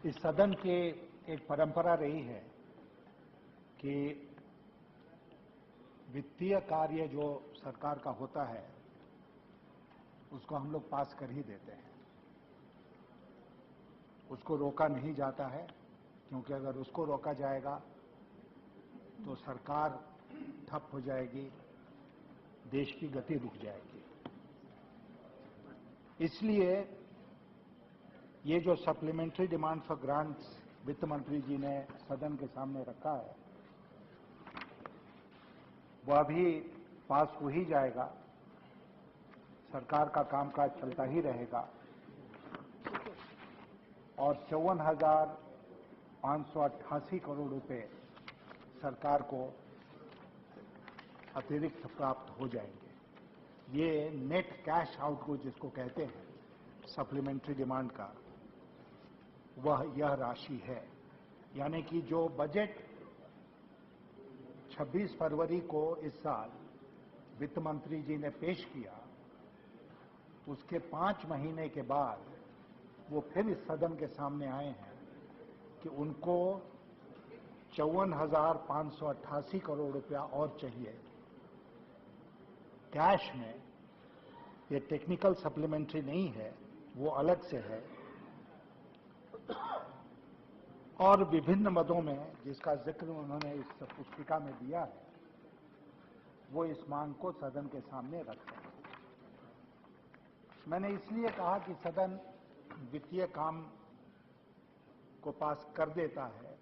इस सदन की एक परंपरा रही है कि वित्तीय कार्य जो सरकार का होता है उसको हम लोग पास कर ही देते हैं। उसको रोका नहीं जाता है, क्योंकि अगर उसको रोका जाएगा तो सरकार ठप हो जाएगी, देश की गति रुक जाएगी। इसलिए ये जो सप्लीमेंट्री डिमांड फॉर ग्रांट्स वित्त मंत्री जी ने सदन के सामने रखा है वह अभी पास हो ही जाएगा। सरकार का कामकाज चलता ही रहेगा और 54,588 करोड़ रुपए सरकार को अतिरिक्त प्राप्त हो जाएंगे। ये नेट कैश आउटगो जिसको कहते हैं सप्लीमेंट्री डिमांड का, वह यह राशि है। यानी कि जो बजट 26 फरवरी को इस साल वित्त मंत्री जी ने पेश किया, उसके 5 महीने के बाद वो फिर इस सदन के सामने आए हैं कि उनको 54,588 करोड़ रुपया और चाहिए कैश में। ये टेक्निकल सप्लीमेंट्री नहीं है, वो अलग से है और विभिन्न मदों में जिसका जिक्र उन्होंने इस पुस्तिका में दिया है वो इस मांग को सदन के सामने रखते हैं। मैंने इसलिए कहा कि सदन वित्तीय काम को पास कर देता है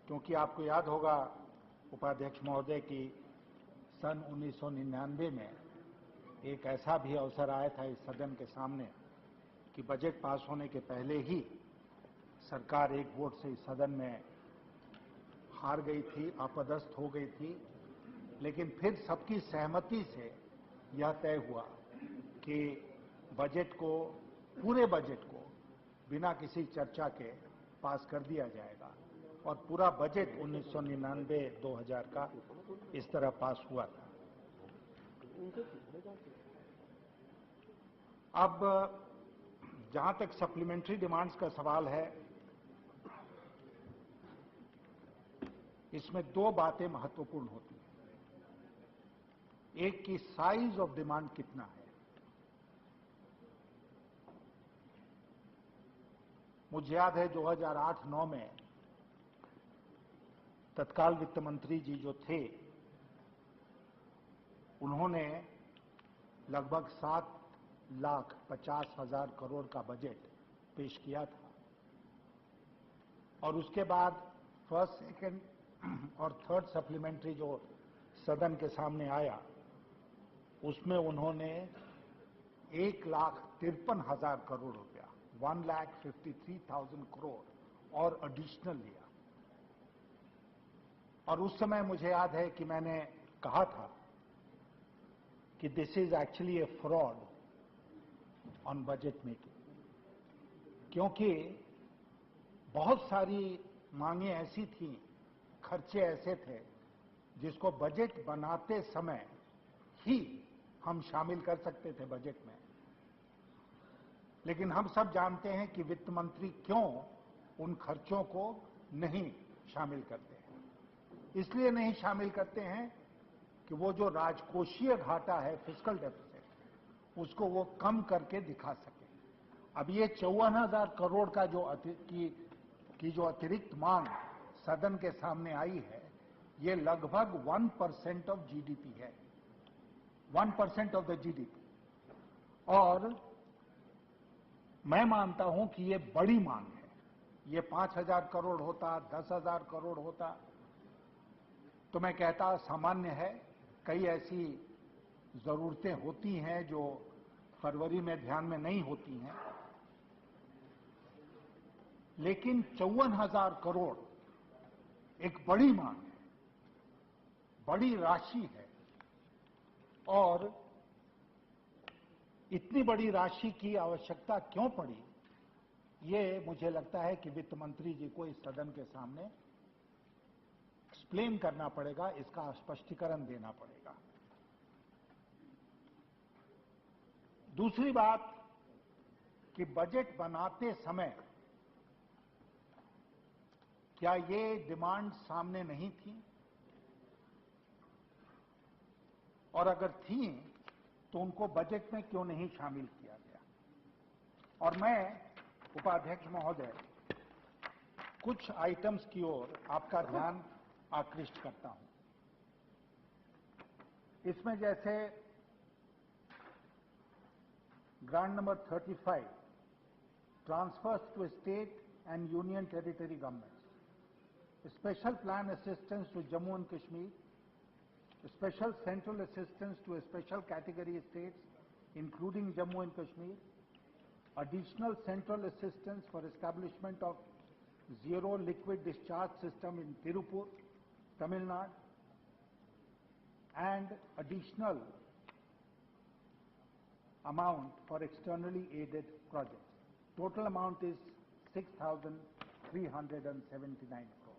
क्योंकि आपको याद होगा उपाध्यक्ष महोदय की सन 1999 में एक ऐसा भी अवसर आया था इस सदन के सामने कि बजट पास होने के पहले ही सरकार एक वोट से इस सदन में हार गई थी, अपदस्थ हो गई थी। लेकिन फिर सबकी सहमति से यह तय हुआ कि बजट को, पूरे बजट को बिना किसी चर्चा के पास कर दिया जाएगा और पूरा बजट 1999-2000 का इस तरह पास हुआ था। अब जहां तक सप्लीमेंट्री डिमांड्स का सवाल है, इसमें दो बातें महत्वपूर्ण होती हैं। एक की साइज ऑफ डिमांड कितना है। मुझे याद है 2008-9 में तत्काल वित्त मंत्री जी जो थे उन्होंने लगभग 7,50,000 करोड़ का बजट पेश किया था और उसके बाद फर्स्ट, सेकंड और थर्ड सप्लीमेंट्री जो सदन के सामने आया उसमें उन्होंने 1,53,000 करोड़ रुपया, 1,53,000 करोड़ और एडिशनल लिया। और उस समय मुझे याद है कि मैंने कहा था कि this is actually A fraud on budget making, क्योंकि बहुत सारी मांगें ऐसी थी, खर्चे ऐसे थे जिसको बजट बनाते समय ही हम शामिल कर सकते थे बजट में। लेकिन हम सब जानते हैं कि वित्त मंत्री क्यों उन खर्चों को नहीं शामिल करते हैं। इसलिए नहीं शामिल करते हैं कि वो जो राजकोषीय घाटा है, फिस्कल डेफिसिट, उसको वो कम करके दिखा सके। अब ये 54,000 करोड़ का जो अतिरिक्त मांग सदन के सामने आई है, ये लगभग 1% ऑफ जीडीपी है, 1% ऑफ द जीडीपी। और मैं मानता हूं कि ये बड़ी मांग है। ये 5,000 करोड़ होता, 10,000 करोड़ होता तो मैं कहता सामान्य है। कई ऐसी जरूरतें होती हैं जो फरवरी में ध्यान में नहीं होती हैं, लेकिन 54,000 करोड़ एक बड़ी मांग है, बड़ी राशि है। और इतनी बड़ी राशि की आवश्यकता क्यों पड़ी, ये मुझे लगता है कि वित्त मंत्री जी को इस सदन के सामने एक्सप्लेन करना पड़ेगा, इसका स्पष्टीकरण देना पड़ेगा। दूसरी बात कि बजट बनाते समय क्या ये डिमांड सामने नहीं थी? और अगर थी तो उनको बजट में क्यों नहीं शामिल किया गया? और मैं उपाध्यक्ष महोदय कुछ आइटम्स की ओर आपका ध्यान आकृष्ट करता हूं। इसमें जैसे grant number 35, transfers to state and union territory governments, special plan assistance to Jammu and Kashmir, special central assistance to special category states including Jammu and Kashmir, additional central assistance for establishment of zero liquid discharge system in Tirupur, Tamil Nadu, and additional amount for externally aided projects. Total amount is 6,379 crore।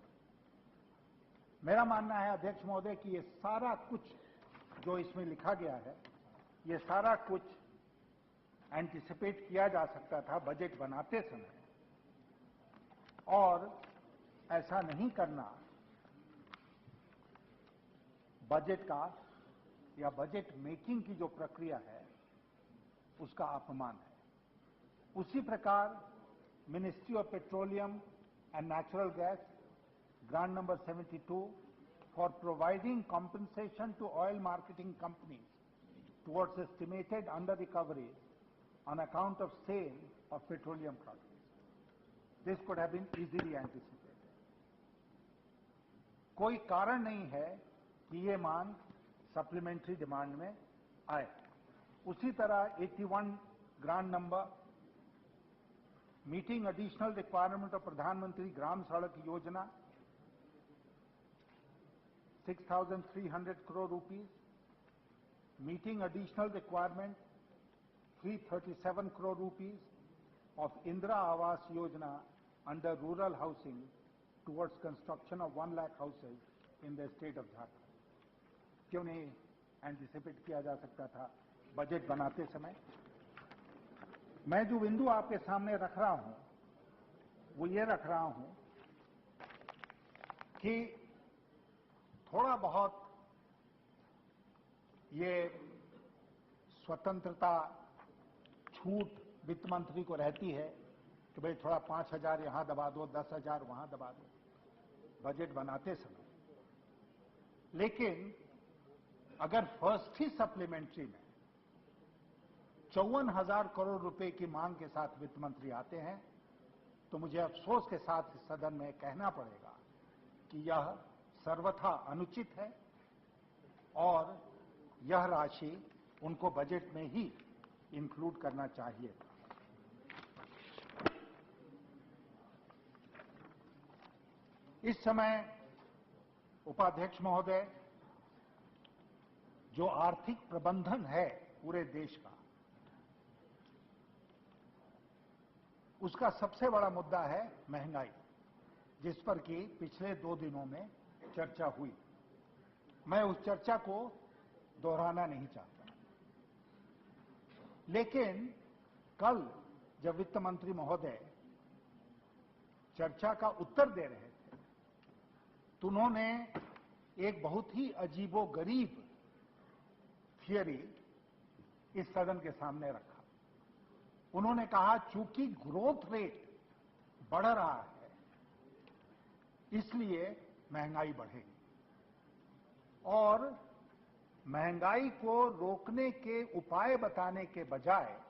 मेरा मानना है अध्यक्ष महोदय कि ये सारा कुछ जो इसमें लिखा गया है, ये सारा कुछ एंटिसिपेट किया जा सकता था बजट बनाते समय, और ऐसा नहीं करना बजट का या बजट मेकिंग की जो प्रक्रिया है उसका अपमान है। उसी प्रकार Ministry of Petroleum and Natural Gas, grant number 72, for providing compensation to oil marketing companies towards estimated under-recoveries on account of sale of petroleum products. This could have been easily anticipated. कोई कारण नहीं है कि ये मांग supplementary demand में आए। उसी तरह 81 grant number, meeting additional requirement of Pradhan Mantri Gram Sadak Yojana, 6,300 crore rupees, meeting additional requirement 337 crore rupees of Indira Awas Yojana under rural housing towards construction of 1 lakh houses in the state of Jharkhand. क्यों नहीं anticipate किया जा सकता था budget बनाते समय? मैं जो बिंदु आपके सामने रख रहा हूं वो ये रख रहा हूं कि थोड़ा बहुत ये स्वतंत्रता छूट वित्त मंत्री को रहती है कि भाई थोड़ा 5,000 यहां दबा दो, 10,000 वहां दबा दो बजट बनाते समय। लेकिन अगर फर्स्ट ही सप्लीमेंट्री में 54,000 करोड़ रुपए की मांग के साथ वित्त मंत्री आते हैं तो मुझे अफसोस के साथ इस सदन में कहना पड़ेगा कि यह सर्वथा अनुचित है और यह राशि उनको बजट में ही इंक्लूड करना चाहिए। इस समय उपाध्यक्ष महोदय, जो आर्थिक प्रबंधन है पूरे देश का, उसका सबसे बड़ा मुद्दा है महंगाई, जिस पर कि पिछले 2 दिनों में चर्चा हुई। मैं उस चर्चा को दोहराना नहीं चाहता, लेकिन कल जब वित्त मंत्री महोदय चर्चा का उत्तर दे रहे थे तो उन्होंने एक बहुत ही अजीबोगरीब थियरी इस सदन के सामने रखा। उन्होंने कहा चूंकि ग्रोथ रेट बढ़ रहा है इसलिए महंगाई बढ़ेगी, और महंगाई को रोकने के उपाय बताने के बजाय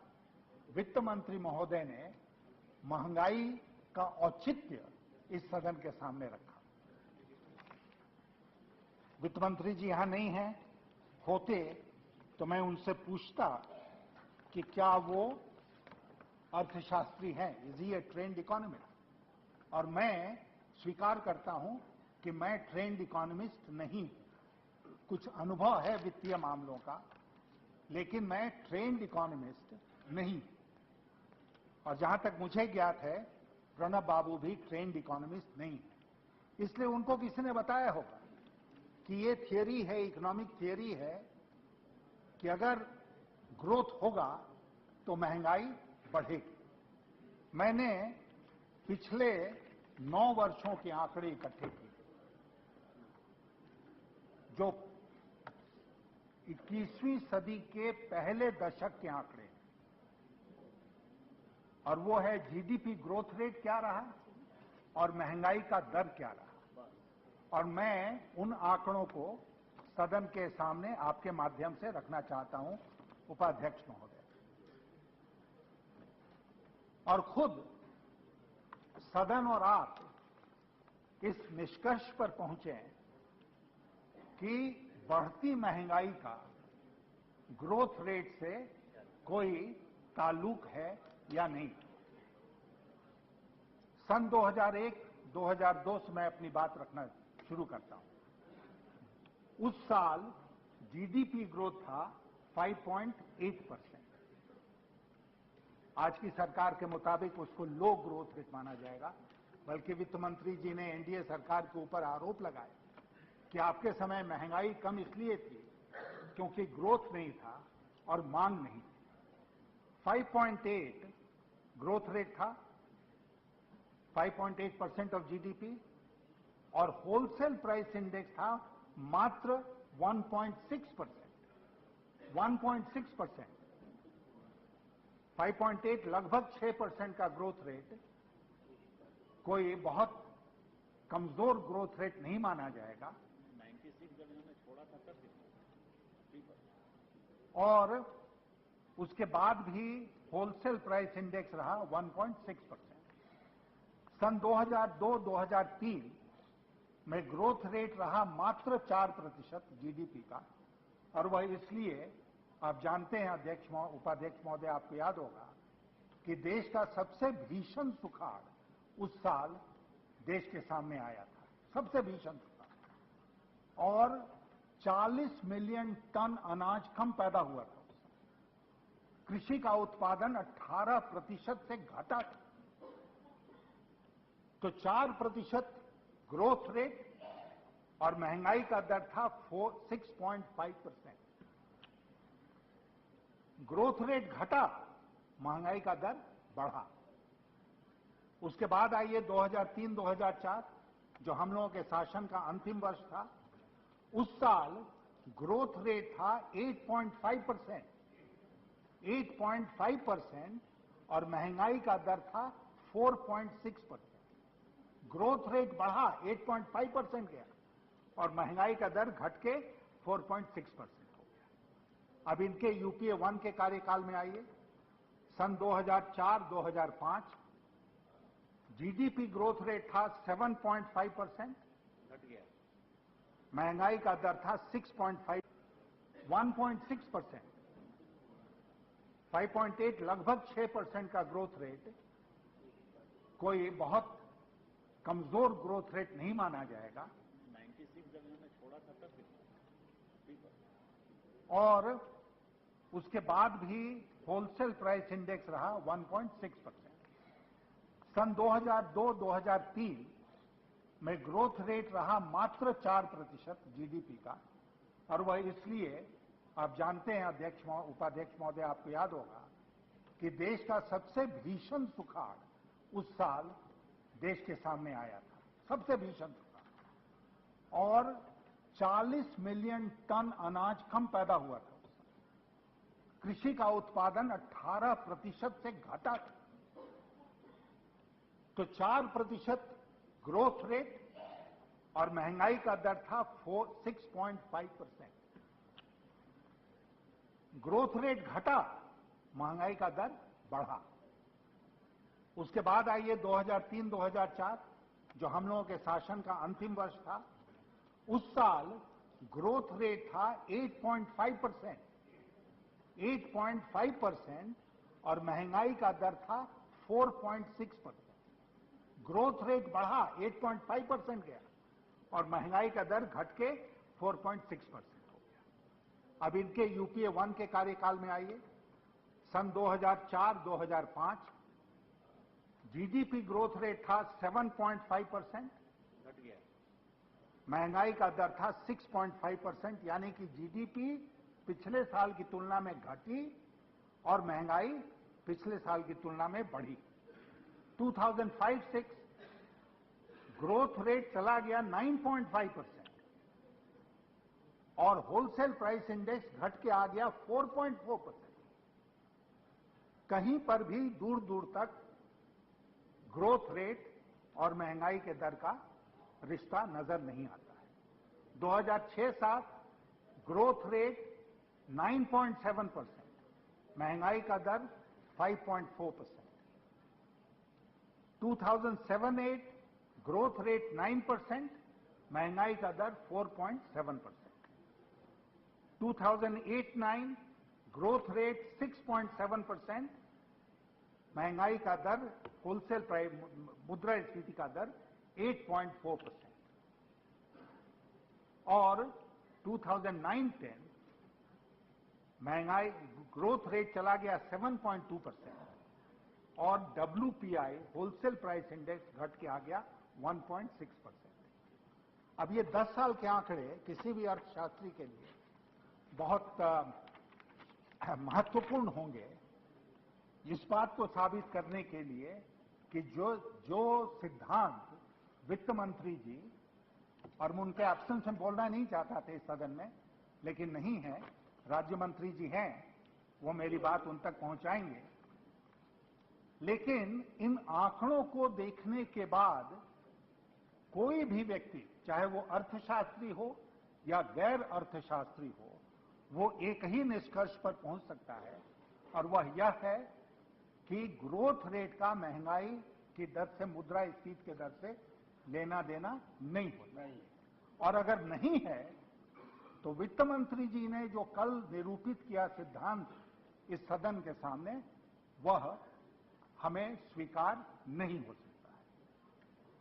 वित्त मंत्री महोदय ने महंगाई का औचित्य इस सदन के सामने रखा। वित्त मंत्री जी यहां नहीं हैं, होते तो मैं उनसे पूछता कि क्या वो अर्थशास्त्री हैं, is he A trend economist? और मैं स्वीकार करता हूं कि मैं ट्रेंड इकोनॉमिस्ट नहीं हूं। कुछ अनुभव है वित्तीय मामलों का, लेकिन मैं ट्रेंड इकोनॉमिस्ट नहीं। और जहां तक मुझे ज्ञात है प्रणब बाबू भी ट्रेंड इकोनॉमिस्ट नहीं है। इसलिए उनको किसी ने बताया होगा कि ये थियरी है, इकोनॉमिक थियरी है कि अगर ग्रोथ होगा तो महंगाई बढ़ेगी। मैंने पिछले 9 वर्षों के आंकड़े इकट्ठे किए जो 21वीं सदी के पहले दशक के आंकड़े, और वो है जीडीपी ग्रोथ रेट क्या रहा और महंगाई का दर क्या रहा। और मैं उन आंकड़ों को सदन के सामने आपके माध्यम से रखना चाहता हूं उपाध्यक्ष महोदय। और खुद सदन और आप इस निष्कर्ष पर पहुंचे कि बढ़ती महंगाई का ग्रोथ रेट से कोई ताल्लुक है या नहीं। सन 2001-2002 से मैं अपनी बात रखना शुरू करता हूं। उस साल जीडीपी ग्रोथ था 5.8%। आज की सरकार के मुताबिक उसको लो ग्रोथ रेट माना जाएगा, बल्कि वित्त मंत्री जी ने एनडीए सरकार के ऊपर आरोप लगाया कि आपके समय महंगाई कम इसलिए थी क्योंकि ग्रोथ नहीं था और मांग नहीं थी। 5.8 ग्रोथ रेट था, 5.8% ऑफ जीडीपी, और होलसेल प्राइस इंडेक्स था मात्र 1.6%। 1.6%, 5.8 लगभग 6% का ग्रोथ रेट कोई बहुत कमजोर ग्रोथ रेट नहीं माना जाएगा। 96 जब इन्होंने छोड़ा था तब और उसके बाद भी होलसेल प्राइस इंडेक्स रहा 1.6%। सन 2002-2003 में ग्रोथ रेट रहा मात्र 4% जीडीपी का, और वह इसलिए, आप जानते हैं उपाध्यक्ष महोदय, आपको याद होगा कि देश का सबसे भीषण सुखाड़ उस साल देश के सामने आया था, सबसे भीषण सुखाड़, और 40 मिलियन टन अनाज कम पैदा हुआ था। कृषि का उत्पादन 18% से घटा था। तो 4% ग्रोथ रेट और महंगाई का दर था 6.5%। ग्रोथ रेट घटा, महंगाई का दर बढ़ा। उसके बाद आइए 2003-2004, जो हम लोगों के शासन का अंतिम वर्ष था। उस साल ग्रोथ रेट था 8.5%, 8.5%, और महंगाई का दर था 4.6%। ग्रोथ रेट बढ़ा, 8.5% गया, और महंगाई का दर घट के 4.6% हो गया। अब इनके यूपीए 1 के कार्यकाल में आइए। सन 2004-2005 जीडीपी ग्रोथ रेट था 7.5%, घट गया। महंगाई का दर था 6.5, 1.6%, 5.8 लगभग 6% का ग्रोथ रेट कोई बहुत कमजोर ग्रोथ रेट नहीं माना जाएगा। 96 जब इन्होंने छोड़ा था तब और उसके बाद भी होलसेल प्राइस इंडेक्स रहा 1.6%। सन 2002-2003 में ग्रोथ रेट रहा मात्र 4% जीडीपी का, और वह इसलिए, आप जानते हैं उपाध्यक्ष महोदय, आपको याद होगा कि देश का सबसे भीषण सुखाड़ उस साल देश के सामने आया था, सबसे भीषण सुखाड़, और 40 मिलियन टन अनाज कम पैदा हुआ था। कृषि का उत्पादन 18% से घटा था। तो 4% ग्रोथ रेट और महंगाई का दर था 6.5%। ग्रोथ रेट घटा, महंगाई का दर बढ़ा। उसके बाद आइए 2003-2004, जो हम लोगों के शासन का अंतिम वर्ष था। उस साल ग्रोथ रेट था 8.5%, 8.5%, और महंगाई का दर था 4.6%। ग्रोथ रेट बढ़ा, 8.5% गया, और महंगाई का दर घट के 4.6% हो गया। अब इनके यूपीए 1 के कार्यकाल में आइए। सन 2004-2005 जीडीपी ग्रोथ रेट था 7.5%, घट गया। महंगाई का दर था 6.5%, यानी कि जीडीपी पिछले साल की तुलना में घटी और महंगाई पिछले साल की तुलना में बढ़ी। 2005-06 ग्रोथ रेट चला गया 9.5% और होलसेल प्राइस इंडेक्स घट के आ गया 4.4%। कहीं पर भी दूर दूर तक ग्रोथ रेट और महंगाई के दर का रिश्ता नजर नहीं आता है। 2006-07 ग्रोथ रेट 9.7%, महंगाई का दर 5.4%। 2007-08 ग्रोथ रेट 9%, महंगाई का दर 4.7%। 2008-09 ग्रोथ रेट 6.7%, महंगाई का दर होलसेल प्राइस मुद्रास्फीति का दर 8.4%। और 2009-10 महंगाई ग्रोथ रेट चला गया 7.2% और WPI होलसेल प्राइस इंडेक्स घट के आ गया 1.6%। अब ये 10 साल के आंकड़े किसी भी अर्थशास्त्री के लिए बहुत महत्वपूर्ण होंगे इस बात को साबित करने के लिए कि जो सिद्धांत वित्त मंत्री जी, और मैं उनके एब्सेंस में बोलना नहीं चाहता था इस सदन में, लेकिन नहीं है, राज्य मंत्री जी हैं, वो मेरी बात उन तक पहुंचाएंगे। लेकिन इन आंकड़ों को देखने के बाद कोई भी व्यक्ति, चाहे वो अर्थशास्त्री हो या गैर अर्थशास्त्री हो, वो एक ही निष्कर्ष पर पहुंच सकता है, और वह यह है कि ग्रोथ रेट का महंगाई की दर से, मुद्रास्फीति के दर से लेना देना नहीं होता है। और अगर नहीं है तो वित्त मंत्री जी ने जो कल निरूपित किया सिद्धांत इस सदन के सामने, वह हमें स्वीकार नहीं हो सकता है।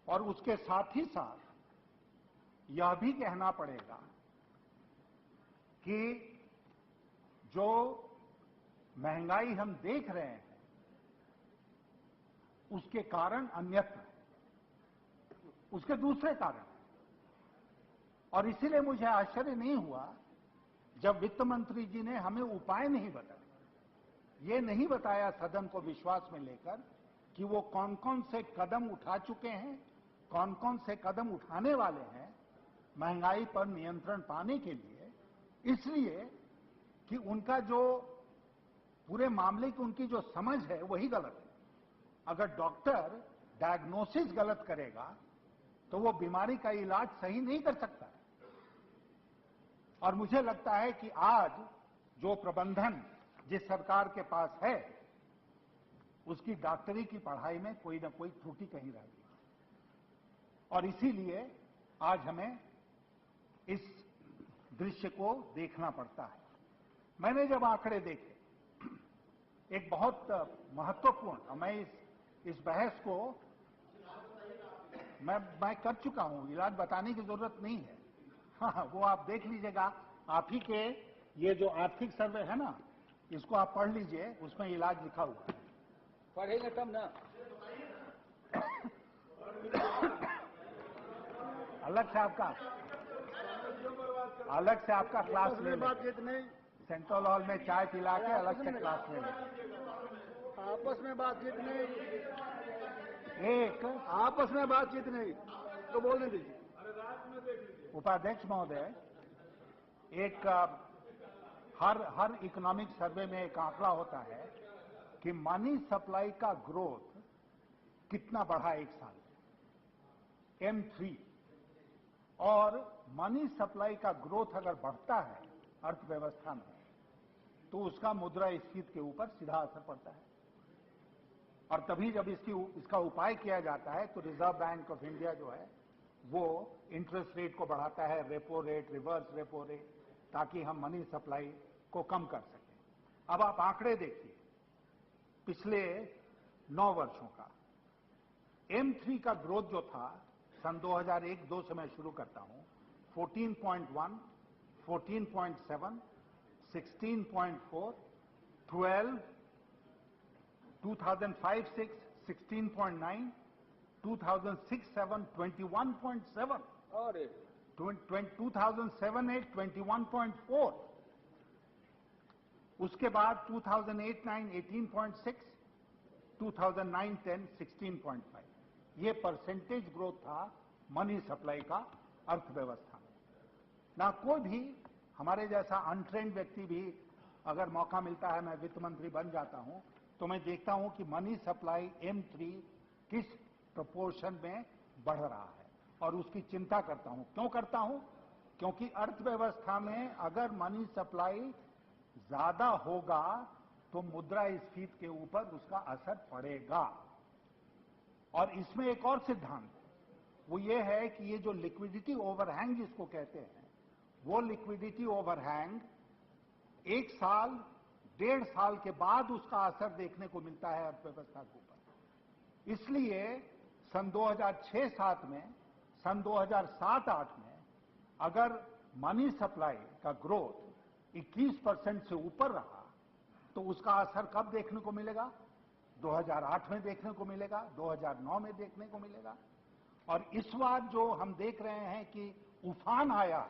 और उसके साथ ही साथ यह भी कहना पड़ेगा कि जो महंगाई हम देख रहे हैं उसके कारण अन्यत्र है, उसके दूसरे कारण हैं। और इसीलिए मुझे आश्चर्य नहीं हुआ जब वित्त मंत्री जी ने हमें उपाय नहीं बताया, ये नहीं बताया सदन को विश्वास में लेकर कि वो कौन कौन से कदम उठा चुके हैं, कौन कौन से कदम उठाने वाले हैं महंगाई पर नियंत्रण पाने के लिए। इसलिए कि उनका जो पूरे मामले की उनकी जो समझ है वही गलत है। अगर डॉक्टर डायग्नोसिस गलत करेगा तो वो बीमारी का इलाज सही नहीं कर सकता है। और मुझे लगता है कि आज जो प्रबंधन जिस सरकार के पास है उसकी डॉक्टरी की पढ़ाई में कोई ना कोई त्रुटि कहीं रह गई, और इसीलिए आज हमें इस दृश्य को देखना पड़ता है। मैंने जब आंकड़े देखे, एक बहुत महत्वपूर्ण, मैं इस बहस को मैं कर चुका हूं, इलाज बताने की जरूरत नहीं है। हाँ, वो आप देख लीजिएगा, आप ही के ये जो आर्थिक सर्वे है ना, इसको आप पढ़ लीजिए, उसमें इलाज लिखा हुआ है। पढ़ेंगे तब ना। अलग से आपका क्लास ले लें, सेंट्रल हॉल में चाय पिला के अलग से क्लास ले लें। आपस में बातचीत नहीं, एक आपस में बातचीत नहीं तो बोलने दीजिए। उपाध्यक्ष महोदय, एक हर इकोनॉमिक सर्वे में एक आंकड़ा होता है कि मनी सप्लाई का ग्रोथ कितना बढ़ा एक साल में, M3, और मनी सप्लाई का ग्रोथ अगर बढ़ता है अर्थव्यवस्था में तो उसका मुद्रास्फीति के ऊपर सीधा असर पड़ता है। और तभी जब इसका उपाय किया जाता है तो रिजर्व बैंक ऑफ इंडिया जो है वो इंटरेस्ट रेट को बढ़ाता है, repo rate, reverse repo rate, ताकि हम मनी सप्लाई को कम कर सकें। अब आप आंकड़े देखिए पिछले 9 वर्षों का। M3 का ग्रोथ जो था सन 2001-2 से मैं शुरू करता हूं, 14.1, 14.7, 16.4, 12, 2005-06, 16.9, 2006-07, 21.7, और 2007-08, 21.4, उसके बाद 2008-9, 18.6, 2009-10, 16.5। ये परसेंटेज ग्रोथ था मनी सप्लाई का अर्थव्यवस्था में। ना कोई भी हमारे जैसा अनट्रेन्ड व्यक्ति भी अगर मौका मिलता है, मैं वित्त मंत्री बन जाता हूं, तो मैं देखता हूं कि मनी सप्लाई M3 किस प्रोपोर्शन में बढ़ रहा है और उसकी चिंता करता हूं। क्यों करता हूं? क्योंकि अर्थव्यवस्था में अगर मनी सप्लाई ज्यादा होगा तो मुद्रास्फीति के ऊपर उसका असर पड़ेगा। और इसमें एक और सिद्धांत वो ये है कि ये जो लिक्विडिटी ओवरहैंग जिसको कहते हैं, वो लिक्विडिटी ओवरहैंग 1 साल 1.5 साल के बाद उसका असर देखने को मिलता है अर्थव्यवस्था के ऊपर। इसलिए सन 2006-7 में, सन 2007-8 में अगर मनी सप्लाई का ग्रोथ 21% से ऊपर रहा तो उसका असर कब देखने को मिलेगा? 2008 में देखने को मिलेगा, 2009 में देखने को मिलेगा। और इस बार जो हम देख रहे हैं कि उफान आया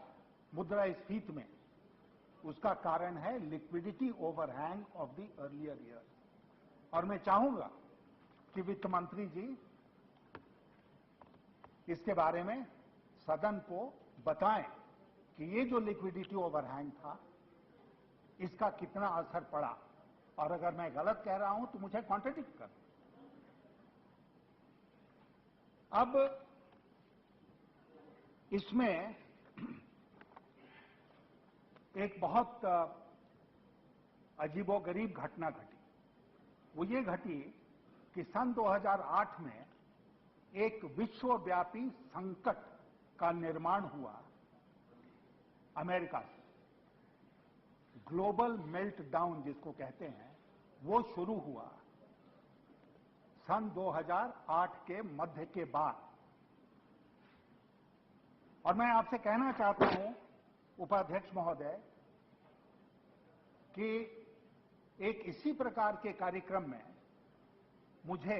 मुद्रास्फीति में, उसका कारण है liquidity overhang of the earlier year. और मैं चाहूंगा कि वित्त मंत्री जी इसके बारे में सदन को बताएं कि ये जो लिक्विडिटी ओवरहैंग था इसका कितना असर पड़ा, और अगर मैं गलत कह रहा हूं तो मुझे कॉन्ट्रडिक्ट कर। अब इसमें एक बहुत अजीबोगरीब घटना घटी। वो ये घटी कि सन 2008 में एक विश्वव्यापी संकट का निर्माण हुआ अमेरिका से। ग्लोबल मेल्टडाउन जिसको कहते हैं वो शुरू हुआ सन 2008 के मध्य के बाद। और मैं आपसे कहना चाहता हूं उपाध्यक्ष महोदय कि एक इसी प्रकार के कार्यक्रम में मुझे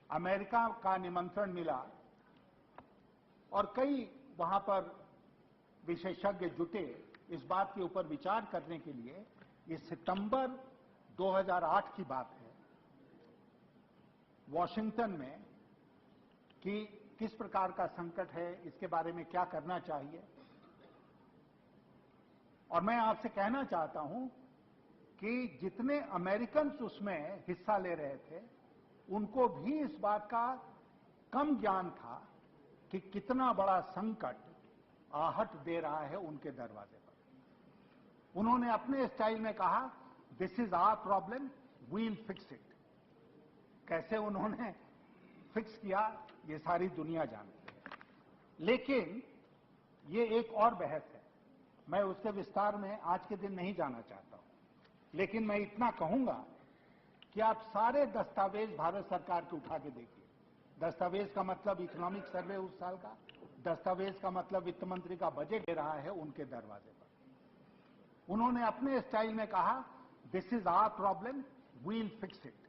अमेरिका का निमंत्रण मिला और कई वहां पर विशेषज्ञ जुटे इस बात के ऊपर विचार करने के लिए। ये सितंबर 2008 की बात है, वॉशिंगटन में, कि किस प्रकार का संकट है, इसके बारे में क्या करना चाहिए। और मैं आपसे कहना चाहता हूं कि जितने अमेरिकन उसमें हिस्सा ले रहे थे उनको भी इस बात का कम ज्ञान था कि कितना बड़ा संकट आहट दे रहा है उनके दरवाजे पर। उन्होंने अपने स्टाइल में कहा, this is our problem, we will fix it. कैसे उन्होंने फिक्स किया ये सारी दुनिया जानती है। लेकिन ये एक और बहस है, मैं उसके विस्तार में आज के दिन नहीं जाना चाहता हूं। लेकिन मैं इतना कहूंगा कि आप सारे दस्तावेज भारत सरकार के उठा के देखिए। दस्तावेज का मतलब इकोनॉमिक सर्वे उस साल का, दस्तावेज का मतलब वित्त मंत्री का बजट दे रहा है उनके दरवाजे पर। उन्होंने अपने स्टाइल में कहा, this is our problem, we will fix it.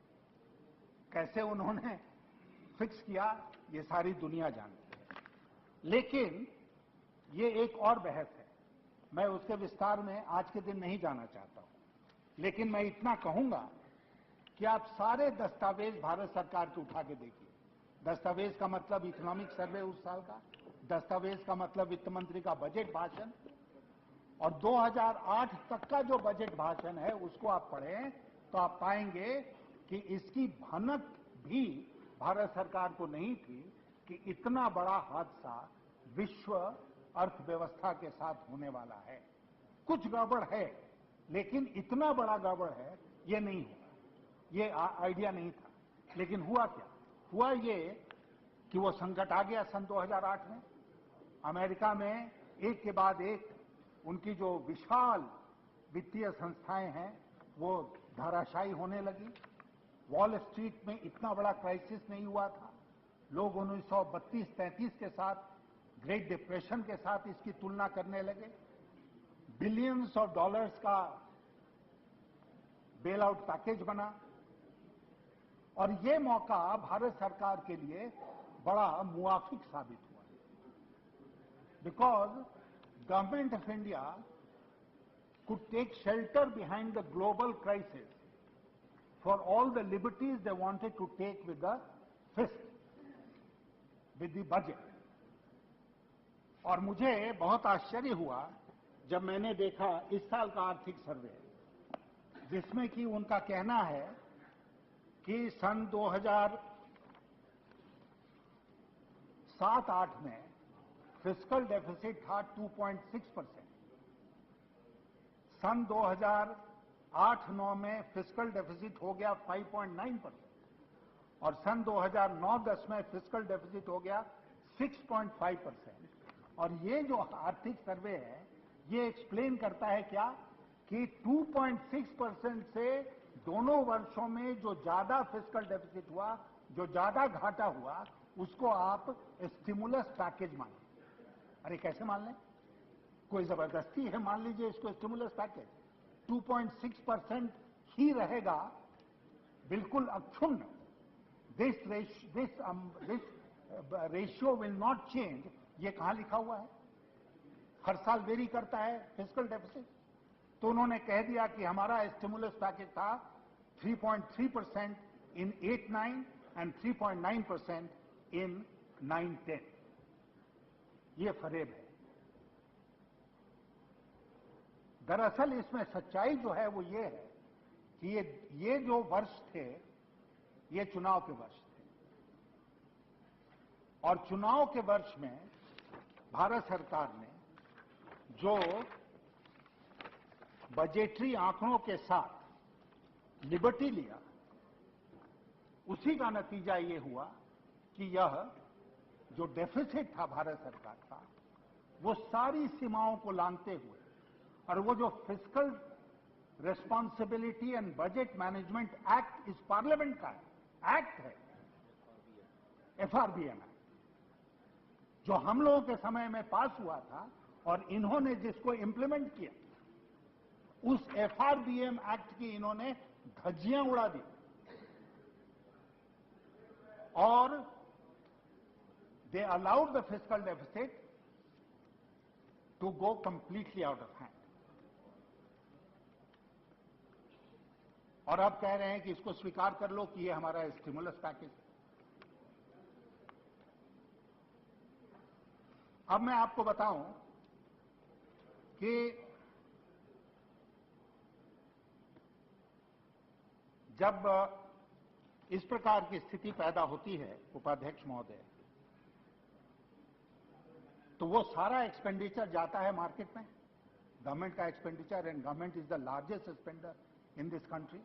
कैसे उन्होंने फिक्स किया ये सारी दुनिया जानती है। लेकिन ये एक और बहस है, मैं उसके विस्तार में आज के दिन नहीं जाना चाहता हूं। लेकिन मैं इतना कहूंगा कि आप सारे दस्तावेज भारत सरकार के उठा के देखिए। दस्तावेज का मतलब इकोनॉमिक सर्वे उस साल का, दस्तावेज का मतलब वित्त मंत्री का बजट भाषण, और 2008 तक का जो बजट भाषण है उसको आप पढ़ें तो आप पाएंगे कि इसकी भनक भी भारत सरकार को नहीं थी कि इतना बड़ा हादसा विश्व अर्थव्यवस्था के साथ होने वाला है। कुछ गड़बड़ है, लेकिन इतना बड़ा गड़बड़ है ये नहीं हुआ, ये आइडिया नहीं था। लेकिन हुआ क्या? हुआ ये कि वो संकट आ गया सन 2008 में। अमेरिका में एक के बाद एक उनकी जो विशाल वित्तीय संस्थाएं हैं वो धराशायी होने लगी। वॉल स्ट्रीट में इतना बड़ा क्राइसिस नहीं हुआ था। लोग 1932-33 के साथ, ग्रेट डिप्रेशन के साथ इसकी तुलना करने लगे। बिलियंस ऑफ डॉलर्स का बेल आउट पैकेज बना और ये मौका भारत सरकार के लिए बड़ा मुआफिक साबित हुआ, because government of India could take shelter behind the global crisis for all the liberties they wanted to take with the fist. with the budget. और मुझे बहुत आश्चर्य हुआ जब मैंने देखा इस साल का आर्थिक सर्वे, जिसमें कि उनका कहना है कि सन 2007-8 में फिस्कल डेफिसिट था 2.6%, सन 2008-9 में फिस्कल डेफिसिट हो गया 5.9%, और सन 2009-10 में फिस्कल डेफिसिट हो गया 6.5%। और ये जो आर्थिक सर्वे है ये एक्सप्लेन करता है क्या कि 2.6% से दोनों वर्षों में जो ज्यादा फिस्कल डेफिसिट हुआ, जो ज्यादा घाटा हुआ, उसको आप स्टिमुलस पैकेज मान लें। अरे कैसे मान लें? कोई जबरदस्ती है? मान लीजिए इसको स्टिमुलस पैकेज 2.6% ही रहेगा, बिल्कुल अक्षुण्ण। This ratio will not change. ये कहां लिखा हुआ है? हर साल वेरी करता है फिस्कल डेफिसिट। तो उन्होंने कह दिया कि हमारा स्टिमुलस पैकेज था 3.3% इन 8-9 एंड 3.9% इन 9-10। ये फरेब है। दरअसल इसमें सच्चाई जो है वो ये है कि ये जो वर्ष थे ये चुनाव के वर्ष थे, और चुनाव के वर्ष में भारत सरकार ने जो बजटरी आंकड़ों के साथ लिबर्टी लिया, उसी का नतीजा ये हुआ कि यह जो डेफिसिट था भारत सरकार का, वो सारी सीमाओं को लांघते हुए, और वो जो fiscal responsibility and budget management act इस पार्लियामेंट का एक्ट है, FRBM एक्ट, जो हम लोगों के समय में पास हुआ था और इन्होंने जिसको इंप्लीमेंट किया, उस FRBM एक्ट की इन्होंने धज्जियां उड़ा दी और they allowed the fiscal deficit to go completely out of hand. और अब कह रहे हैं कि इसको स्वीकार कर लो कि ये हमारा स्टिमुलस पैकेज है। अब मैं आपको बताऊं कि जब इस प्रकार की स्थिति पैदा होती है उपाध्यक्ष महोदय, तो वो सारा एक्सपेंडिचर जाता है मार्केट में, गवर्नमेंट का expenditure, and government is the largest spender in this country.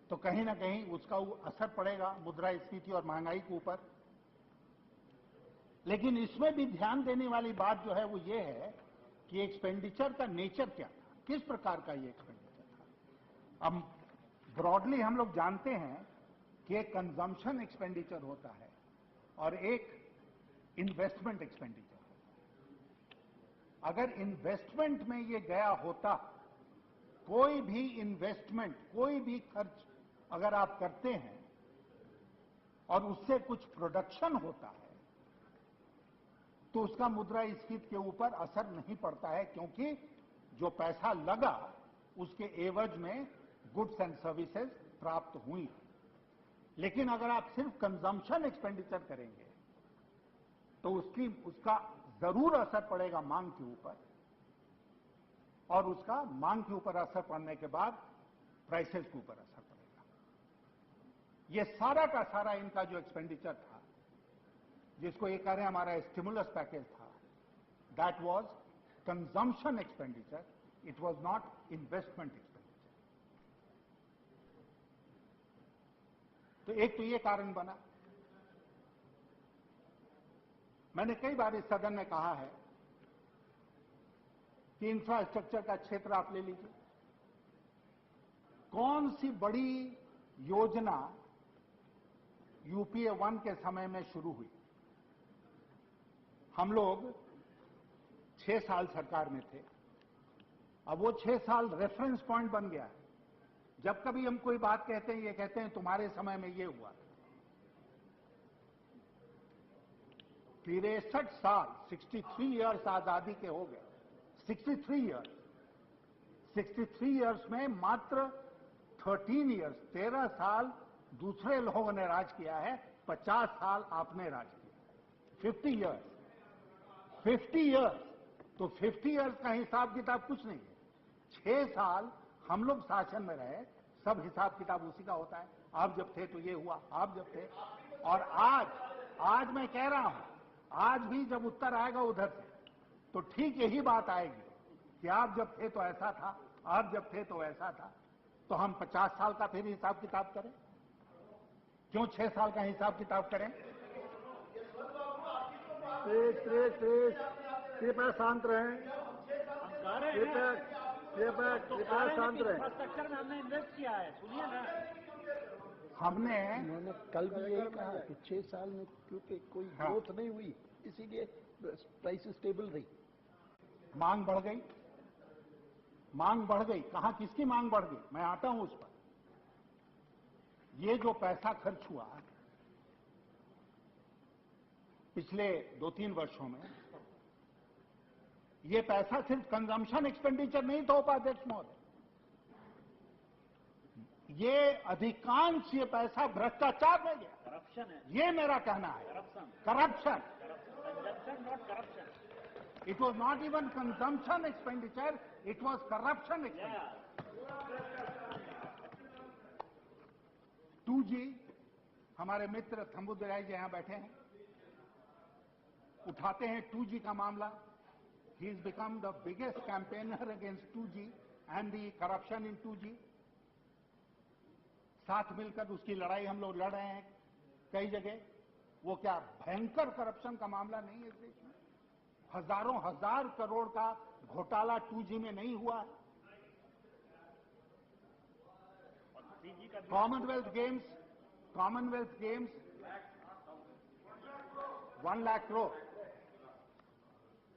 तो कहीं ना कहीं उसका असर पड़ेगा मुद्रास्फीति और महंगाई के ऊपर। लेकिन इसमें भी ध्यान देने वाली बात जो है वो ये है कि एक्सपेंडिचर का नेचर क्या था, किस प्रकार का ये एक्सपेंडिचर था। अब ब्रॉडली हम लोग जानते हैं कि एक कंजम्पशन एक्सपेंडिचर होता है और एक इन्वेस्टमेंट एक्सपेंडिचर होता है। अगर इन्वेस्टमेंट में ये गया होता, कोई भी इन्वेस्टमेंट, कोई भी खर्च अगर आप करते हैं और उससे कुछ प्रोडक्शन होता है, तो उसका मुद्रास्फीति के ऊपर असर नहीं पड़ता है, क्योंकि जो पैसा लगा उसके एवज में गुड्स एंड सर्विसेज प्राप्त हुई। लेकिन अगर आप सिर्फ कंजम्पशन एक्सपेंडिचर करेंगे तो उसका जरूर असर पड़ेगा मांग के ऊपर, और उसका मांग के ऊपर असर पड़ने के बाद प्राइसेस के ऊपर असर पड़ेगा। ये सारा का सारा इनका जो एक्सपेंडिचर था, जिसको ये कह रहे हैं हमारा स्टिमुलस पैकेज था, that was consumption expenditure, it was not investment expenditure. तो एक तो ये कारण बना। मैंने कई बार इस सदन में कहा है कि इंफ्रास्ट्रक्चर का क्षेत्र आप ले लीजिए, कौन सी बड़ी योजना यूपीए 1 के समय में शुरू हुई। हम लोग 6 साल सरकार में थे, अब वो 6 साल रेफरेंस पॉइंट बन गया है। जब कभी हम कोई बात कहते हैं, ये कहते हैं तुम्हारे समय में ये हुआ। 63 साल, 63 इयर्स आजादी के हो गए। 63 इयर्स में मात्र 13 साल दूसरे लोगों ने राज किया है, 50 साल आपने राज किया। 50 ईयर्स, 50 ईयर्स, तो 50 ईयर्स का हिसाब किताब कुछ नहीं है। 6 साल हम लोग शासन में रहे, सब हिसाब किताब उसी का होता है। आप जब थे तो ये हुआ, आप जब थे, और आज मैं कह रहा हूं, आज भी जब उत्तर आएगा उधर से तो ठीक यही बात आएगी कि आप जब थे तो ऐसा था, आप जब थे तो ऐसा था। तो हम 50 साल का फिर हिसाब किताब करें, क्यों 6 साल का हिसाब किताब करें? कृपया शांत रहें, कृपया शांत रहें। इंफ्रास्ट्रक्चर में हमने इन्वेस्ट किया है, सुनिए ना। हमने उन्होंने कल भी यही कहा कि 6 साल में क्योंकि कोई हाँ। ग्रोथ नहीं हुई, इसीलिए प्राइस स्टेबल रही। मांग बढ़ गई, मांग बढ़ गई। कहां किसकी मांग बढ़ गई? मैं आता हूं उस पर। ये जो पैसा खर्च हुआ पिछले 2-3 वर्षों में, ये पैसा सिर्फ कंजम्पशन एक्सपेंडिचर नहीं था उपाध्यक्ष महोदय, ये अधिकांश ये पैसा भ्रष्टाचार में गया। करप्शन है, ये मेरा कहना है। Corruption. Consumption not corruption. It was not even consumption expenditure, it was corruption expenditure. 2G, हमारे मित्र थम्बुदुराई जी यहां बैठे हैं, उठाते हैं 2G का मामला। He has become the biggest campaigner against 2G and the corruption in 2G. साथ मिलकर उसकी लड़ाई हम लोग लड़ रहे हैं कई जगह। वो क्या भयंकर करप्शन का मामला नहीं है इस देश में? हजारों हजार करोड़ का घोटाला 2G में नहीं हुआ है। Commonwealth games 1 lakh crore.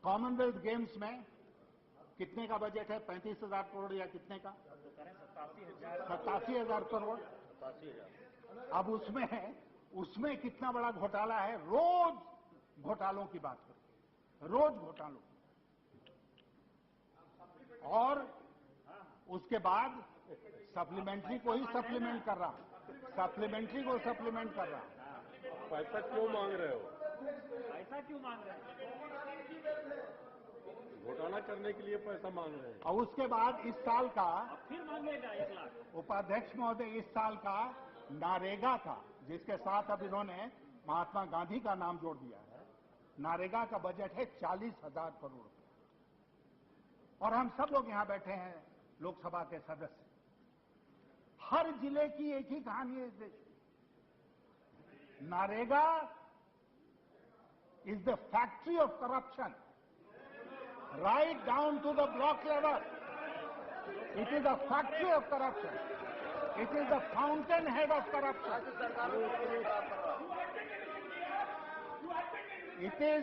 Commonwealth games में कितने का बजट है? 35,000 करोड़ या कितने का? 87,000 करोड़। अब उसमें कितना बड़ा घोटाला है? रोज घोटालों की बात करो, रोज घोटालों। और उसके बाद सप्लीमेंट्री को ही सप्लीमेंट कर रहा हूं, सप्लीमेंट्री को सप्लीमेंट कर रहा हूं। पैसा क्यों मांग रहे हो? पैसा क्यों मांग रहे हैं? घोटाला करने के लिए पैसा मांग रहे हैं। और उसके बाद इस साल का फिर मांगेगा 1 लाख। उपाध्यक्ष महोदय, इस साल का नारेगा का, जिसके साथ अब इन्होंने महात्मा गांधी का नाम जोड़ दिया है, नारेगा का बजट है 40,000 करोड़ रुपए। और हम सब लोग यहां बैठे हैं लोकसभा के सदस्य, हर जिले की एक ही कहानी है इस देश में। नारेगा is the factory of corruption, right down to the block level. It is a factory of corruption. It is the fountainhead of corruption. It is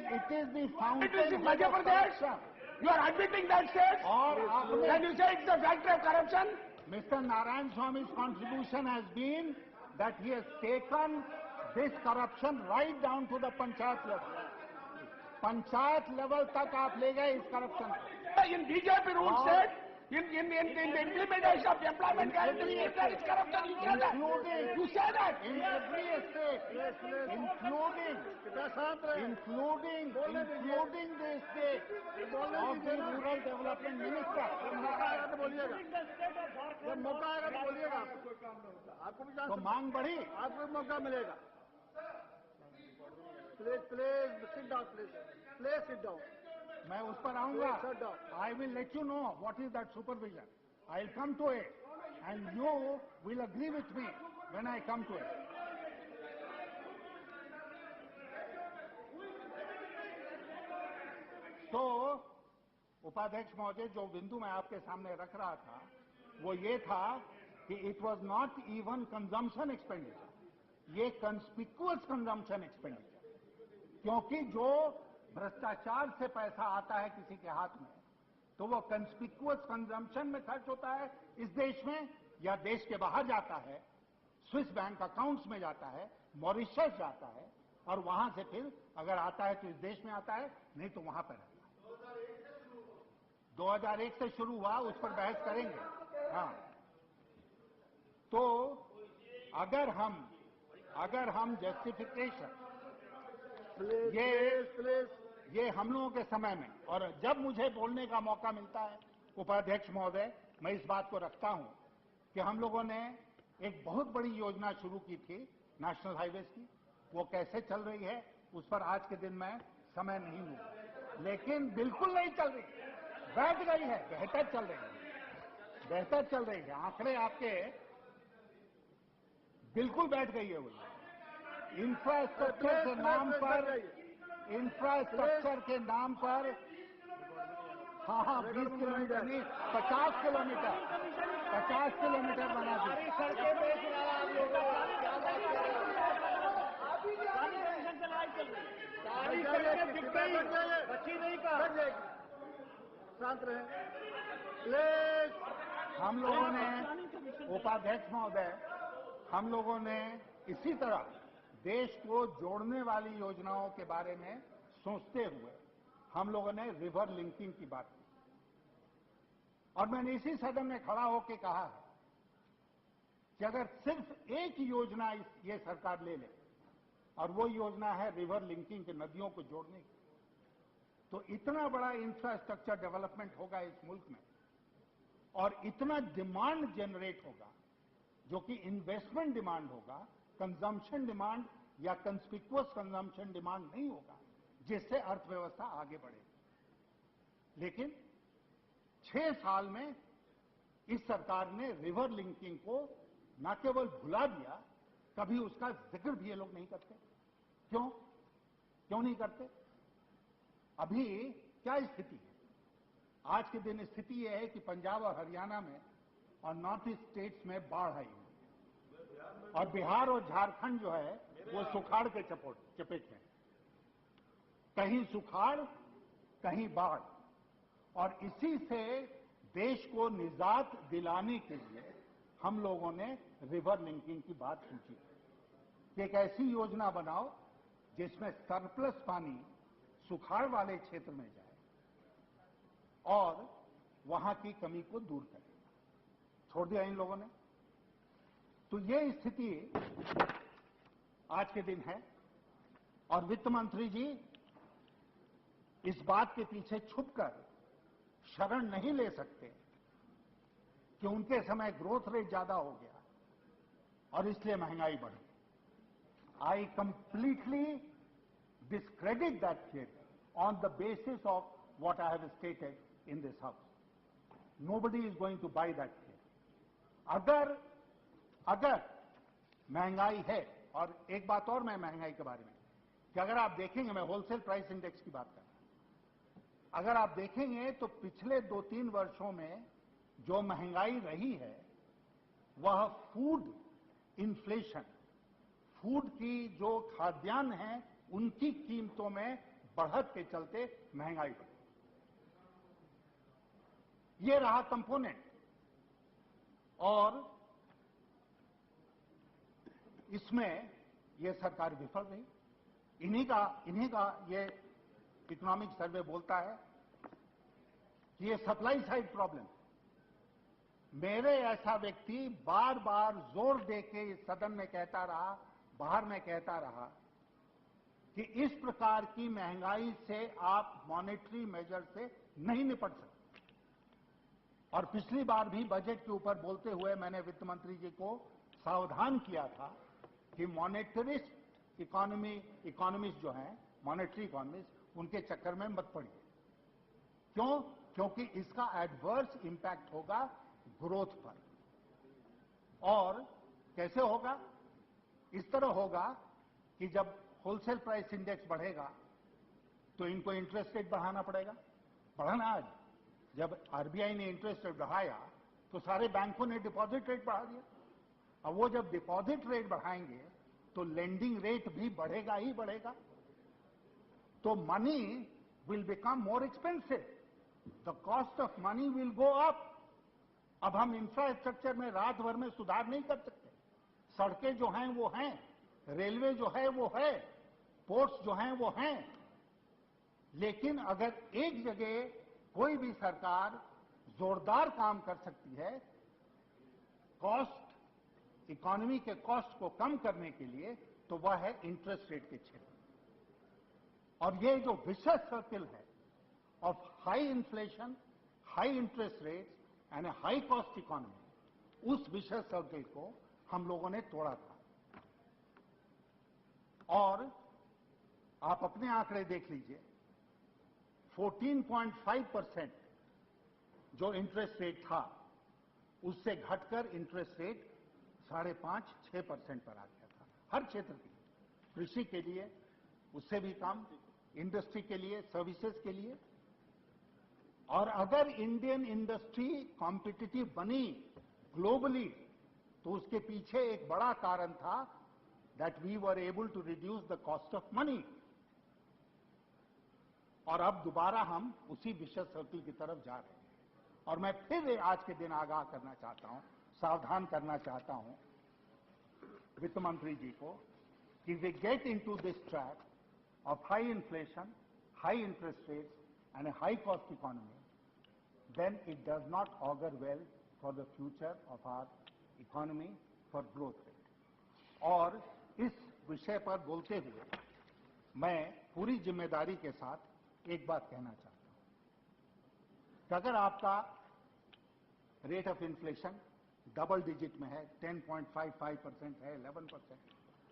the fountainhead of corruption. You are admitting that state? और Then आपने, you say it's the factory of corruption? Mr. Narayan Swamy's contribution has been that he has taken this corruption right down to the panchayat level. Panchayat level तक आप ले गए इस corruption को। In BJP rule state, in the implementation of the employment guarantee, there is corruption. You say that. You say that. In every state, including the state of the rural development minister. जब मौका आएगा तो बोलिएगा, आपको भी तो मांग बढ़ी। आपको भी मौका मिलेगा। Please sit down, please sit down. मैं उस पर आऊंगा। Sit down. I will let you know what is that supervision. I will come to it, and you will agree with me when I come to it. तो उपाध्यक्ष महोदय, जो बिंदु मैं आपके सामने रख रहा था वो ये था कि it was not even consumption expenditure, ये कंस्पिक्युअस कंजम्पशन एक्सपेंडिचर। क्योंकि जो भ्रष्टाचार से पैसा आता है किसी के हाथ में, तो वो कंस्पिक्युअस कंजम्पशन में खर्च होता है इस देश में, या देश के बाहर जाता है, स्विस बैंक अकाउंट्स में जाता है, मॉरिशस जाता है, और वहां से फिर अगर आता है तो इस देश में आता है, नहीं तो वहां पर रहता है। 2001 से शुरू हुआ, उस पर बहस करेंगे। हाँ, तो अगर हम जस्टिफिकेशन ये हम लोगों के समय में, और जब मुझे बोलने का मौका मिलता है उपाध्यक्ष महोदय, मैं इस बात को रखता हूं कि हम लोगों ने एक बहुत बड़ी योजना शुरू की थी नेशनल हाईवेज की। वो कैसे चल रही है उस पर आज के दिन में समय नहीं लूं, लेकिन बिल्कुल नहीं चल रही, बैठ गई है, बेहतर चल रही है, बेहतर चल रही है। आंकड़े आपके बिल्कुल बैठ गई है। वो इंफ्रास्ट्रक्चर के नाम पर, इंफ्रास्ट्रक्चर के नाम पर, हाँ 20 किलोमीटर नहीं 50 किलोमीटर, 50 किलोमीटर बना दी। सड़कें बेच रहा है आप लोगों कमीशन से लड़ाई चल रही है। सारी सड़कें बिक गई, बची नहीं का। शांत रहे। हम लोगों ने, उपाध्यक्ष महोदय, हम लोगों ने इसी तरह देश को जोड़ने वाली योजनाओं के बारे में सोचते हुए हम लोगों ने रिवर लिंकिंग की बात की, और मैंने इसी सदन में खड़ा होकर कहा है कि अगर सिर्फ एक योजना ये सरकार ले ले, और वो योजना है रिवर लिंकिंग के, नदियों को जोड़ने की, तो इतना बड़ा इंफ्रास्ट्रक्चर डेवलपमेंट होगा इस मुल्क में, और इतना डिमांड जनरेट होगा, जो कि इन्वेस्टमेंट डिमांड होगा, कंजम्पशन डिमांड या कंस्पिक्युअस कंजम्पशन डिमांड नहीं होगा, जिससे अर्थव्यवस्था आगे बढ़ेगी। लेकिन 6 साल में इस सरकार ने रिवर लिंकिंग को न केवल भुला दिया, कभी उसका जिक्र भी ये लोग नहीं करते। क्यों नहीं करते? अभी क्या स्थिति है? आज के दिन स्थिति यह है कि पंजाब और हरियाणा में और नॉर्थ ईस्ट स्टेट्स में बाढ़ आई हुई है, और बिहार और झारखंड जो है वो सुखाड़ के चपेट में, कहीं सुखाड़ कहीं बाढ़। और इसी से देश को निजात दिलाने के लिए हम लोगों ने रिवर लिंकिंग की बात सोची कि एक ऐसी योजना बनाओ जिसमें सरप्लस पानी सुखाड़ वाले क्षेत्र में जाए और वहां की कमी को दूर करे। छोड़ दिया इन लोगों ने। तो ये स्थिति आज के दिन है, और वित्त मंत्री जी इस बात के पीछे छुपकर शरण नहीं ले सकते कि उनके समय ग्रोथ रेट ज्यादा हो गया और इसलिए महंगाई बढ़ी। I completely discredit that theory on the basis of what I have stated in this house. Nobody is going to buy that theory. अगर महंगाई है, और एक बात और मैं महंगाई के बारे में, कि अगर आप देखेंगे, मैं होलसेल प्राइस इंडेक्स की बात कर रहा हूं, अगर आप देखेंगे तो पिछले 2-3 वर्षों में जो महंगाई रही है वह फूड इन्फ्लेशन, फूड की जो खाद्यान्न है उनकी कीमतों में बढ़त के चलते महंगाई बढ़ी। ये रहा कंपोनेंट, और इसमें यह सरकार विफल रही। इन्हीं का ये इकोनॉमिक सर्वे बोलता है कि ये सप्लाई साइड प्रॉब्लम। मेरे ऐसा व्यक्ति बार बार जोर देके इस सदन में कहता रहा, बाहर में कहता रहा कि इस प्रकार की महंगाई से आप मॉनेटरी मेजर से नहीं निपट सकते। और पिछली बार भी बजट के ऊपर बोलते हुए मैंने वित्त मंत्री जी को सावधान किया था कि मॉनेटरिस्ट इकोनॉमिस्ट जो हैं, मॉनेटरी इकोनॉमिस्ट, उनके चक्कर में मत पड़िए। क्यों? क्योंकि इसका एडवर्स इंपैक्ट होगा ग्रोथ पर। और कैसे होगा? इस तरह होगा कि जब होलसेल प्राइस इंडेक्स बढ़ेगा तो इनको इंटरेस्ट रेट बढ़ाना पड़ेगा। बढ़ाना, आज जब आरबीआई ने इंटरेस्ट रेट बढ़ाया तो सारे बैंकों ने डिपॉजिट रेट बढ़ा दिया। अब वो जब डिपॉजिट रेट बढ़ाएंगे तो लेंडिंग रेट भी बढ़ेगा ही बढ़ेगा, तो money will become more expensive, the cost of money will go up. अब हम इंफ्रास्ट्रक्चर में रात भर में सुधार नहीं कर सकते। सड़कें जो हैं वो हैं, रेलवे जो है वो है, पोर्ट्स जो हैं वो हैं, लेकिन अगर एक जगह कोई भी सरकार जोरदार काम कर सकती है कॉस्ट, इकोनॉमी के कॉस्ट को कम करने के लिए, तो वह है इंटरेस्ट रेट के क्षेत्र। और ये जो विशेष सर्किल है of high inflation, high interest rates and a high cost economy, उस विशेष सर्किल को हम लोगों ने तोड़ा था। और आप अपने आंकड़े देख लीजिए, 14.5% जो इंटरेस्ट रेट था उससे घटकर इंटरेस्ट रेट 5.5-6% पर आ गया था हर क्षेत्र के लिए, कृषि के लिए उससे भी कम, इंडस्ट्री के लिए, सर्विसेज के लिए। और अगर इंडियन इंडस्ट्री कॉम्पिटिटिव बनी ग्लोबली तो उसके पीछे एक बड़ा कारण था that we were able to reduce the cost of money. और अब दोबारा हम उसी विशेष सर्किल की तरफ जा रहे हैं। और मैं फिर आज के दिन आगाह करना चाहता हूं, सावधान करना चाहता हूं वित्त मंत्री जी को कि वे get into this trap of high inflation, high interest rates and a high cost economy, then it does not augur well for the future of our economy, for growth rate. और इस विषय पर बोलते हुए मैं पूरी जिम्मेदारी के साथ एक बात कहना चाहता हूं कि अगर आपका rate of inflation double digit में है, 10.55% है, 11%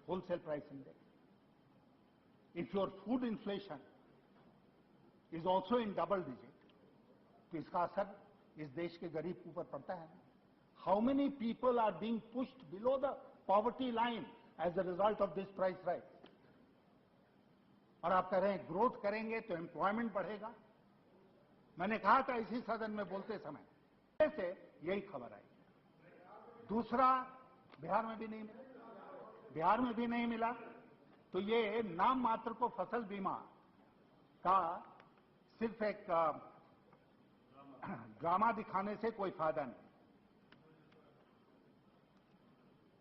wholesale price index, if your food inflation is also in double digit, तो इसका असर इस देश के गरीब के ऊपर पड़ता है। How many people are being pushed below the poverty line as a result of this price rise. और आप कह रहे हैं ग्रोथ करेंगे तो एम्प्लॉयमेंट बढ़ेगा। मैंने कहा था इसी सदन में बोलते समय से यही खबर आई। दूसरा, बिहार में भी नहीं मिला, बिहार में भी नहीं मिला तो ये नाम मात्र को फसल बीमा का सिर्फ एक ड्रामा दिखाने से कोई फायदा नहीं।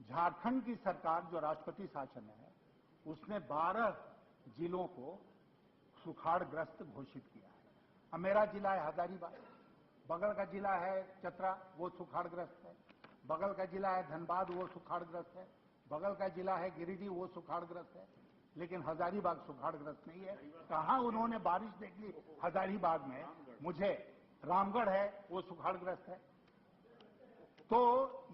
झारखंड की सरकार जो राष्ट्रपति शासन है उसने 12 जिलों को सुखाड़ग्रस्त घोषित किया है। अब मेरा जिला है हजारीबाग, बगल का जिला है चतरा, वो सुखाड़ग्रस्त है, बगल का जिला है धनबाद, वो सुखाड़ग्रस्त है, बगल का जिला है गिरिडीह, वो सुखाड़ग्रस्त है, लेकिन हजारीबाग सुखाड़ग्रस्त नहीं है। कहां उन्होंने बारिश देख ली हजारीबाग में? मुझे रामगढ़ है वो सुखाड़ग्रस्त है। तो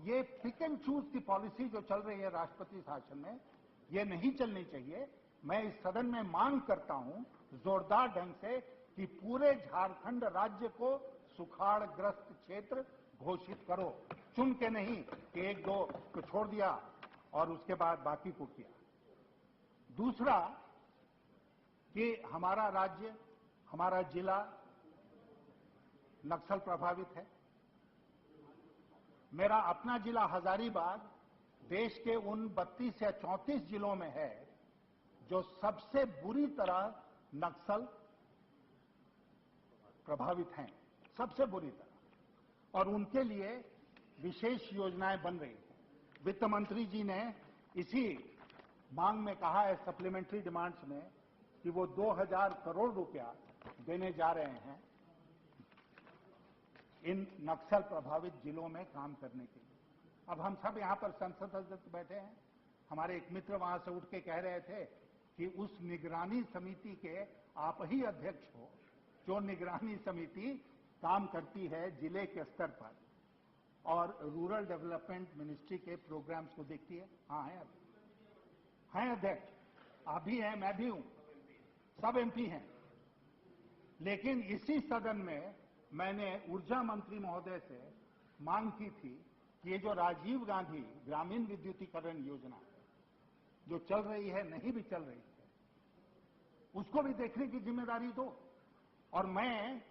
ये पिक एंड चूज की पॉलिसी जो चल रही है राष्ट्रपति शासन में, ये नहीं चलनी चाहिए। मैं इस सदन में मांग करता हूं जोरदार ढंग से कि पूरे झारखंड राज्य को सुखाड़ग्रस्त क्षेत्र घोषित करो, चुन के नहीं कि एक दो को छोड़ दिया और उसके बाद बाकी को किया। दूसरा कि हमारा राज्य, हमारा जिला नक्सल प्रभावित है। मेरा अपना जिला हजारीबाग देश के उन 32 या 34 जिलों में है जो सबसे बुरी तरह नक्सल प्रभावित हैं, सबसे बुरी तरह। और उनके लिए विशेष योजनाएं बन रही हैं। वित्त मंत्री जी ने इसी मांग में कहा है सप्लीमेंट्री डिमांड्स में कि वो 2000 करोड़ रुपया देने जा रहे हैं इन नक्सल प्रभावित जिलों में काम करने के लिए। अब हम सब यहां पर संसद सदस्य बैठे हैं, हमारे एक मित्र वहां से उठ के कह रहे थे कि उस निगरानी समिति के आप ही अध्यक्ष हो, जो निगरानी समिति काम करती है जिले के स्तर पर और रूरल डेवलपमेंट मिनिस्ट्री के प्रोग्राम्स को देखती है। हाँ हैं अध्यक्ष, आप भी हैं, मैं भी हूं, सब एमपी हैं। लेकिन इसी सदन में मैंने ऊर्जा मंत्री महोदय से मांग की थी कि ये जो राजीव गांधी ग्रामीण विद्युतीकरण योजना जो चल रही है, नहीं भी चल रही है, उसको भी देखने की जिम्मेदारी दो। और मैं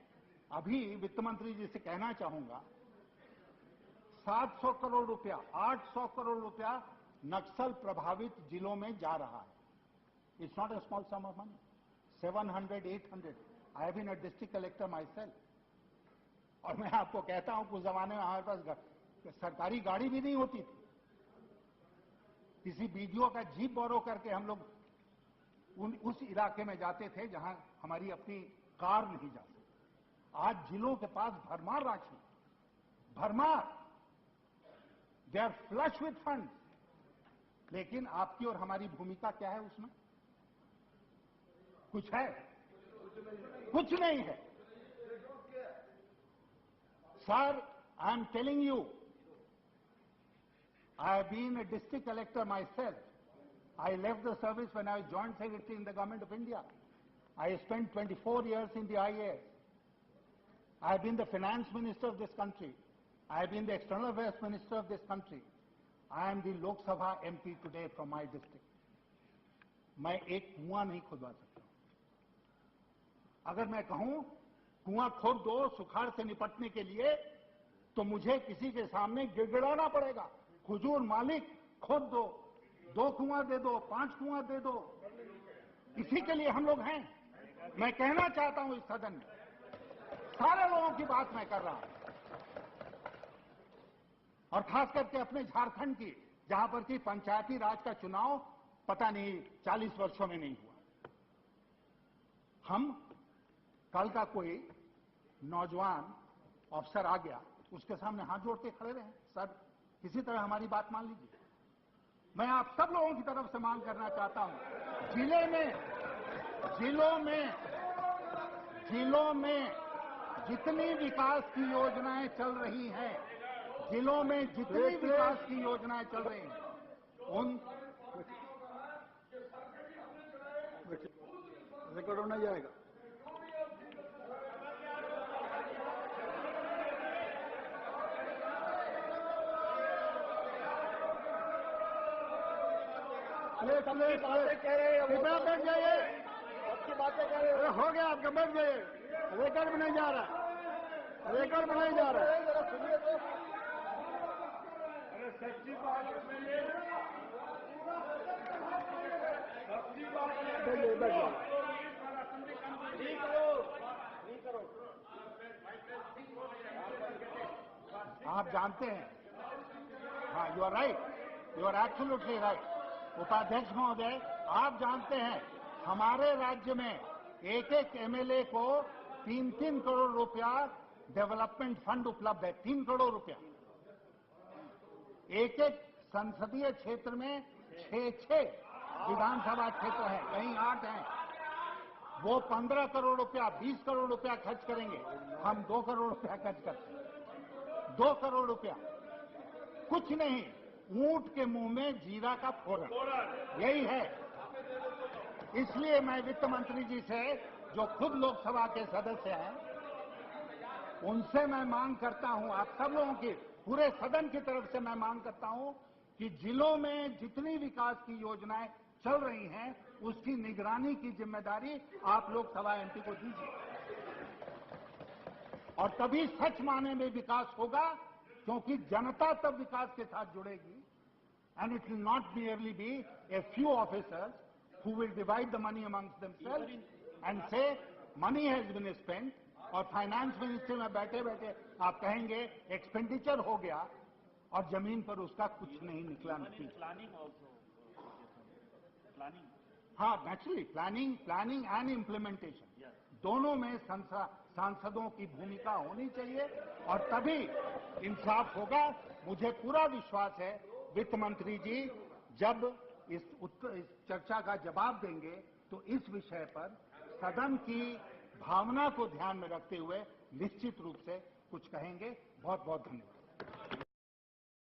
अभी वित्त मंत्री जी से कहना चाहूंगा 700 करोड़ रुपया, 800 करोड़ रुपया नक्सल प्रभावित जिलों में जा रहा है। It's not a small sum of money, 700, 800। I have been a district collector myself. और मैं आपको कहता हूं कुछ जमाने में हमारे पास सरकारी गाड़ी भी नहीं होती थी, किसी बीडीओ का जीप बोरो करके हम लोग उस इलाके में जाते थे जहां हमारी अपनी कार नहीं जा सकती। आज जिलों के पास भरमार राशि, भरमार, they are flush with fund. लेकिन आपकी और हमारी भूमिका क्या है उसमें? कुछ है? कुछ नहीं है। Sir, I am telling you, I have been a district collector myself. I left the service when I was joint secretary in the government of India. I spent 24 years in the IAS. I have been the finance minister of this country. I have been the external affairs minister of this country. I am the Lok Sabha MP today from my district. मैं एक कुआं नहीं खुदवा सकता। अगर मैं कहूं कुआं खोद दो सुखाड़ से निपटने के लिए, तो मुझे किसी के सामने गिड़गिड़ाना पड़ेगा। हुजूर मालिक खोद दो, 2 कुआं दे दो, 5 कुआं दे दो, इसी के लिए हम लोग हैं। मैं कहना चाहता हूं इस सदन में, सारे लोगों की बात मैं कर रहा हूं, और खास करके अपने झारखंड की, जहां पर कि पंचायती राज का चुनाव पता नहीं 40 वर्षों में नहीं हुआ। हम कल का कोई नौजवान अफसर आ गया, उसके सामने हाथ जोड़ के खड़े रहे, सर किसी तरह हमारी बात मान लीजिए। मैं आप सब लोगों की तरफ से मांग करना चाहता हूं, जिलों में जितनी विकास की योजनाएं चल रही हैं, जिलों में जितनी विकास की योजनाएं चल रही हैं, उन रिकॉर्ड होना जाएगा। बातें कह रहे हैं, कृपया बैठ जाइए। सबकी बातें कह रहे अरे हो गया आपका, बैठ जाइए। रिकॉर्ड में नहीं जा रहा, रिकॉर्ड में नहीं जा रहा। जरा सुनिए तो। अरे सच्ची बात है, बैठिए, बैठिए। ठीक करो। आप जानते हैं, हाँ, you are right, you are absolutely right. उपाध्यक्ष महोदय, आप जानते हैं हमारे राज्य में एक एमएलए को 3-3 करोड़ रुपया डेवलपमेंट फंड उपलब्ध है। 3 करोड़ रुपया एक संसदीय क्षेत्र में 6 विधानसभा क्षेत्र हैं, कहीं 8 हैं। वो 15 करोड़ रुपया 20 करोड़ रुपया खर्च करेंगे, हम 2 करोड़ रुपया खर्च करते हैं। 2 करोड़ रुपया कुछ नहीं, ऊंट के मुंह में जीरा का फोरन, यही है। इसलिए मैं वित्त मंत्री जी से, जो खुद लोकसभा के सदस्य हैं, उनसे मैं मांग करता हूं, आप सब लोगों की, पूरे सदन की तरफ से मैं मांग करता हूं कि जिलों में जितनी विकास की योजनाएं चल रही हैं, उसकी निगरानी की जिम्मेदारी आप लोकसभा एमपी को दीजिए, और तभी सच माने में विकास होगा, क्योंकि जनता तब विकास के साथ जुड़ेगी। And it will not merely be a few officers who will divide the money amongst themselves and say money has been spent, और फाइनेंस मिनिस्ट्री में बैठे बैठे आप कहेंगे एक्सपेंडिचर हो गया और जमीन पर उसका कुछ नहीं निकला। नहीं, हाँ, नेचुरली प्लानिंग एंड इम्प्लीमेंटेशन दोनों में सांसदों की भूमिका होनी चाहिए, और तभी इंसाफ होगा। मुझे पूरा विश्वास है वित्त मंत्री जी जब इस चर्चा का जवाब देंगे तो इस विषय पर सदन की भावना को ध्यान में रखते हुए निश्चित रूप से कुछ कहेंगे। बहुत बहुत धन्यवाद।